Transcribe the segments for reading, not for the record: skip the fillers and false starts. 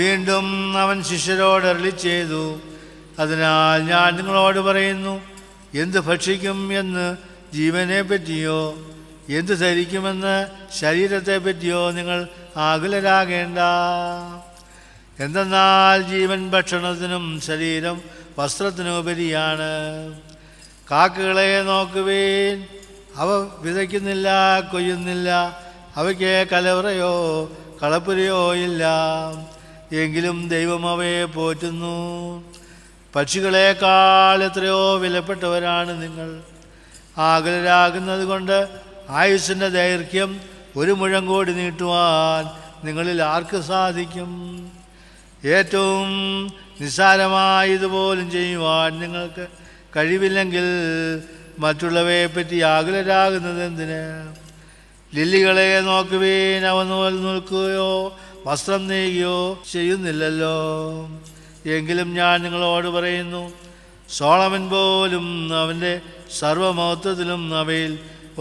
വീണ്ടും അവൻ ശിഷ്യരോട് അരുളി ചെയ്തു, അതിനാൽ ഞാൻ നിങ്ങളോട് പറയുന്നു, എന്ത് ഭക്ഷിക്കും എന്ന് ജീവനെ പറ്റിയോ എന്ത് ധരിക്കുമെന്ന് ശരീരത്തെ പറ്റിയോ നിങ്ങൾ ആകുലരാകേണ്ട. എന്തെന്നാൽ ജീവൻ ഭക്ഷണത്തിനും ശരീരം വസ്ത്രത്തിനുപരിയാണ്. കാക്കകളെ നോക്കുവേൻ, അവ വിതയ്ക്കുന്നില്ല, കൊയ്യുന്നില്ല, അവയ്ക്ക് കലവറയോ കളപ്പുരയോ ഇല്ല, എങ്കിലും ദൈവം അവയെ പോറ്റുന്നു. പക്ഷികളെക്കാൾ എത്രയോ വിലപ്പെട്ടവരാണ് നിങ്ങൾ. ആകുലരാകുന്നത് കൊണ്ട് ആയുസ്സിൻ്റെ ദൈർഘ്യം 1 മുഴം കോടി നീട്ടുവാൻ നിങ്ങളിൽ ആർക്ക് സാധിക്കും? ഏറ്റവും നിസ്സാരമായതുപോലും ചെയ്യുവാൻ നിങ്ങൾക്ക് കഴിവില്ലെങ്കിൽ മറ്റുള്ളവയെപ്പറ്റി ആകുലരാകുന്നത് എന്തിന്? ലില്ലികളെ നോക്കുവേൻ, അവ നൂൽ നിൽക്കുകയോ വസ്ത്രം നെയ്യുകയോ ചെയ്യുന്നില്ലല്ലോ. എങ്കിലും ഞാൻ നിങ്ങളോട് പറയുന്നു, സോളമൻ പോലും അവൻ്റെ സർവമഹത്വത്തിലും അവയിൽ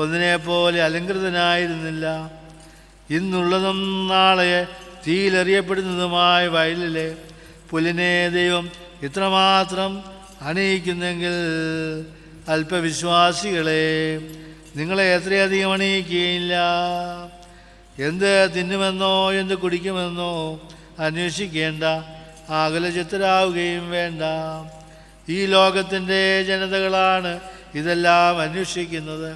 ഒന്നിനെപ്പോലെ അലങ്കൃതനായിരുന്നില്ല. ഇന്നുള്ളതും നാളെ തീയിലെറിയപ്പെടുന്നതുമായ വയലിലെ പുല്ലിനെ ദൈവം ഇത്രമാത്രം അണിയിക്കുന്നെങ്കിൽ അല്പവിശ്വാസികളെ, നിങ്ങളെ എത്രയധികം അണിയിക്കുകയില്ല. എന്ത് തിന്നുമെന്നോ എന്ത് കുടിക്കുമെന്നോ അന്വേഷിക്കേണ്ട, ആകുലചിത്തരാവുകയും വേണ്ട. ഈ ലോകത്തിൻ്റെ ജനതകളാണ് ഇതെല്ലാം അന്വേഷിക്കുന്നത്.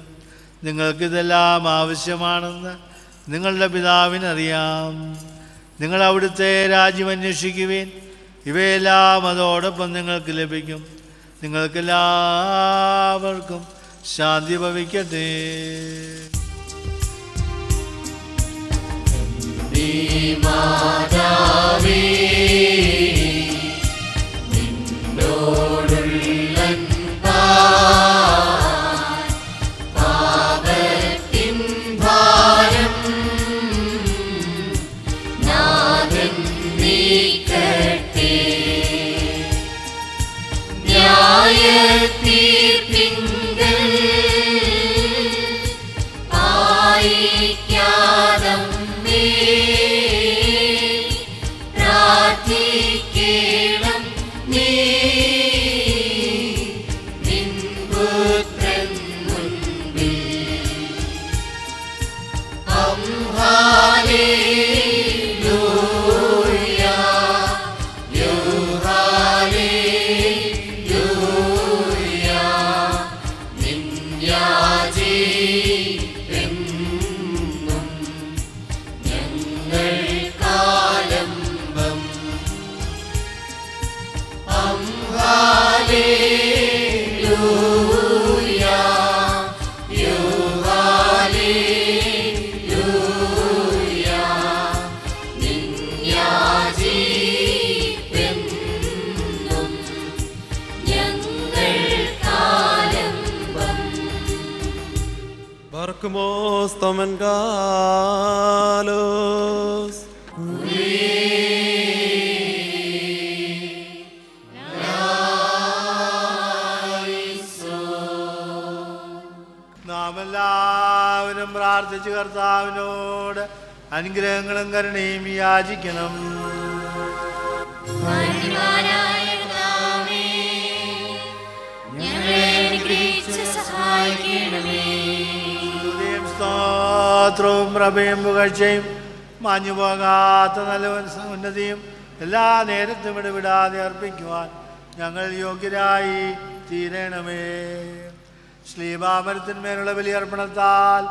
നിങ്ങൾക്കിതെല്ലാം ആവശ്യമാണെന്ന് നിങ്ങളുടെ പിതാവിനറിയാം. നിങ്ങൾ അവിടുത്തെ രാജ്യം അന്വേഷിക്കുവിൻ, ഇവയെല്ലാം അതോടൊപ്പം നിങ്ങൾക്ക് ലഭിക്കും. നിങ്ങൾക്കെല്ലാവർക്കും ശാന്തി ഭവിക്കട്ടെ. നാം എല്ലാവരും പ്രാർത്ഥിച്ച് കർത്താവിനോട് അനുഗ്രഹങ്ങളും കരുണയും യാചിക്കണം. സ്തോത്രവും പ്രഭയും പുകഴ്ചയും മാഞ്ഞുപോകാത്ത നല്ല ഉന്നതിയും എല്ലാ നേരത്തും ഇടവിടാതെ അർപ്പിക്കുവാൻ ഞങ്ങൾ യോഗ്യരായി തീരണമേ. ശ്ലീബാമരത്തിന്മേലുള്ള ബലിയർപ്പണത്താൽ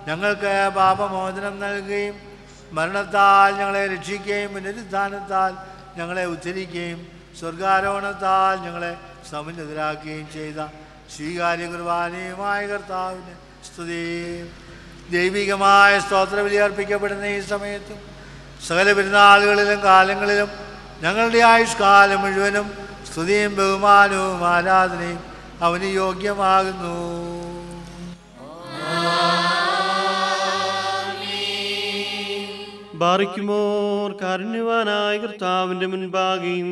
ഞങ്ങൾക്ക് പാപമോചനം നൽകുകയും മരണത്താൽ ഞങ്ങളെ രക്ഷിക്കുകയും പുനരുത്ഥാനത്താൽ ഞങ്ങളെ ഉദ്ധരിക്കുകയും സ്വർഗാരോഹണത്താൽ ഞങ്ങളെ സമുന്നതരാക്കുകയും ചെയ്ത സ്വീകാര്യ കുർബാനയുമായ കർത്താവിന് സ്തുതി. ദൈവികമായ സ്തോത്രബലി അർപ്പിക്കപ്പെടുന്ന ഈ സമയത്തും സകല പെരുന്നാളുകളിലും കാലങ്ങളിലും ഞങ്ങളുടെ ആയുഷ്കാലം മുഴുവനും സ്തുതിയും ബഹുമാനവും ആരാധനയും അവന് യോഗ്യമാകുന്നു. ബാറിക്കുമോർ കാരുണ്യവാനായ കർത്താവിന്റെ മുൻപാകെയും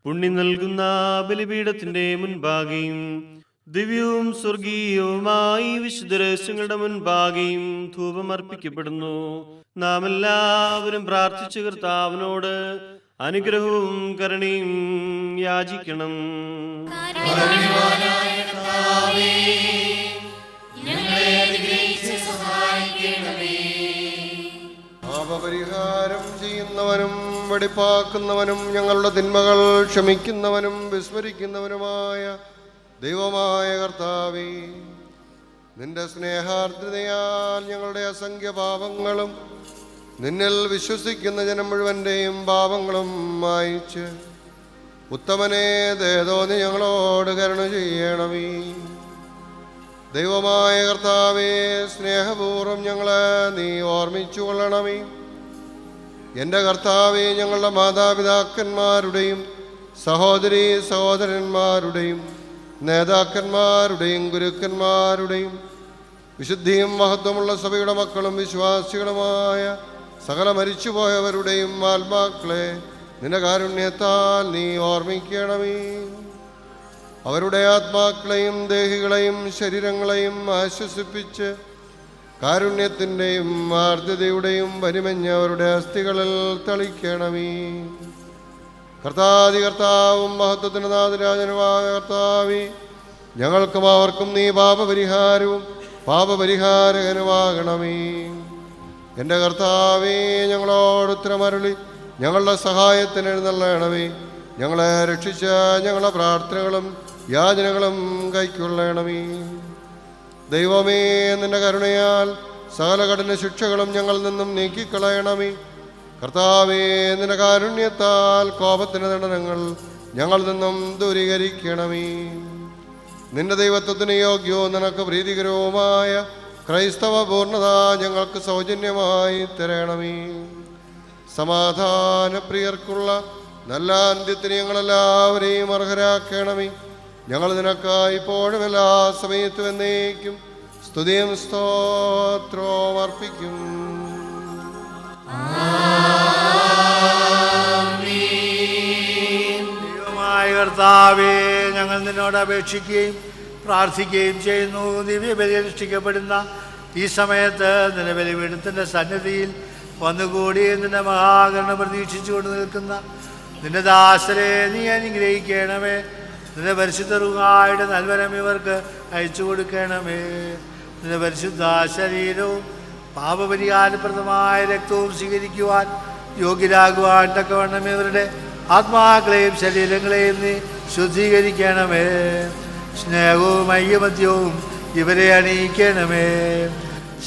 പുണ്യം നൽകുന്ന ബലിപീഠത്തിന്റെ മുൻപാകെയും ദിവ്യവും സ്വർഗീയവുമായി വിശുദ്ധ രഹസ്യങ്ങളുടെ മുൻപാകെയും ധൂപമർപ്പിക്കപ്പെടുന്നു. നാം എല്ലാവരും പ്രാർത്ഥിച്ച കർത്താവിനോട് അനുഗ്രഹവും കരുണയും യാചിക്കണം. പാപപരിഹാരം ചെയ്യുന്നവനും വെടിപ്പാക്കുന്നവനും ഞങ്ങളുടെ തിന്മകൾ ക്ഷമിക്കുന്നവനും വിസ്മരിക്കുന്നവനുമായ ദൈവമായ കർത്താവേ, നിന്റെ സ്നേഹാർദ്രതയാൽ ഞങ്ങളുടെ അസംഖ്യ പാപങ്ങളും നിന്നിൽ വിശ്വസിക്കുന്ന ജനം മുഴുവൻ്റെയും പാപങ്ങളും മായിച്ച് ഉത്തമനെ ദയതോന്നി ഞങ്ങളോട് കരുണ ചെയ്യണമേ. ദൈവമായ കർത്താവേ, സ്നേഹപൂർവ്വം ഞങ്ങളെ നീ ഓർമ്മിച്ചു കൊള്ളണമേ. എൻ്റെ കർത്താവേ, ഞങ്ങളുടെ മാതാപിതാക്കന്മാരുടെയും സഹോദരീ സഹോദരന്മാരുടെയും നേതാക്കന്മാരുടെയും ഗുരുക്കന്മാരുടെയും വിശുദ്ധിയും മഹത്വമുള്ള സഭയുടെ മക്കളും വിശ്വാസികളുമായ സകല മരിച്ചുപോയവരുടെയും ആത്മാക്കളെ നിന്റെ കാരുണ്യത്താൽ നീ ഓർമ്മിക്കണമേ. അവരുടെ ആത്മാക്കളെയും ദേഹികളെയും ശരീരങ്ങളെയും ആശ്വസിപ്പിച്ച് കാരുണ്യത്തിൻ്റെയും ആർദ്രതയുടെയും പരിമഞ്ഞ അവരുടെ അസ്ഥികളിൽ തളിക്കണമേ. കർത്താവും മഹത്വത്തിന് നാഥരാജനുമായ കർത്താവേ, ഞങ്ങൾക്കും അവർക്കും നീ പാപപരിഹാരവും പാപപരിഹാരകനുമാകണമേ. എൻ്റെ കർത്താവേ, ഞങ്ങളോട് ഉത്തരമരുളി ഞങ്ങളുടെ സഹായത്തിന് എഴുന്നള്ളണമേ. ഞങ്ങളെ രക്ഷിച്ച ഞങ്ങളുടെ പ്രാർത്ഥനകളും യാചനകളും കൈക്കൊള്ളണമേ. ദൈവമേ, നിന്റെ കരുണയാൽ സകല കഠിന ശിക്ഷകളും ഞങ്ങളിൽ നിന്നും നീക്കിക്കളയണമേ. കർത്താവേ, നിന്റെ കാരുണ്യത്താൽ കോപത്തിന് ദണ്ഡനങ്ങൾ ഞങ്ങളിൽ നിന്നും ദൂരീകരിക്കണമേ. നിന്റെ ദൈവത്വത്തിന് യോഗ്യവും നിനക്ക് പ്രീതികരവുമായ ക്രൈസ്തവ പൂർണ്ണത ഞങ്ങൾക്ക് സൗജന്യമായി തരണമേ. സമാധാനപ്രിയർക്കുള്ള നല്ല അന്ത്യത്തിന് ഞങ്ങളെല്ലാവരെയും അർഹരാക്കണമേ. ഞങ്ങൾ നിനക്കായി ഇപ്പോഴും എല്ലാ സമയത്തും എന്നേക്കും സ്തുതിയും സ്തോത്രവും അർപ്പിക്കും. ദൈവമായ കർത്താവേ, ഞങ്ങൾ നിന്നോട് അപേക്ഷിക്കുകയും പ്രാർത്ഥിക്കുകയും ചെയ്യുന്നു. ദിവ്യബലി അനുഷ്ഠിക്കപ്പെടുന്ന ഈ സമയത്ത് നിന്റെ ബലിപീഠത്തിൻ്റെ സന്നിധിയിൽ വന്നുകൂടി നിന്റെ മഹാകരുണ പ്രതീക്ഷിച്ചുകൊണ്ട് നിൽക്കുന്ന നിന്റെ ദാസരെ നീ അനുഗ്രഹിക്കണമേ. നിന്റെ പരിശുദ്ധ റൂഹായുടെ നൽവരം ഇവർക്ക് അയച്ചു കൊടുക്കണമേ. നിന്റെ പരിശുദ്ധ ശരീരവും പാപപരിഹാരപ്രദമായ രക്തവും സ്വീകരിക്കുവാൻ യോഗ്യരാകുവാൻ തക്കവണ്ണം ഇവരുടെ ആത്മാക്കളെയും ശരീരങ്ങളെയും നീ ശുദ്ധീകരിക്കണമേ. സ്നേഹവും ഐകമത്യവും ഇവരെ അണിയിക്കണമേ.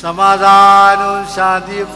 സമാധാനവും ശാന്തിയും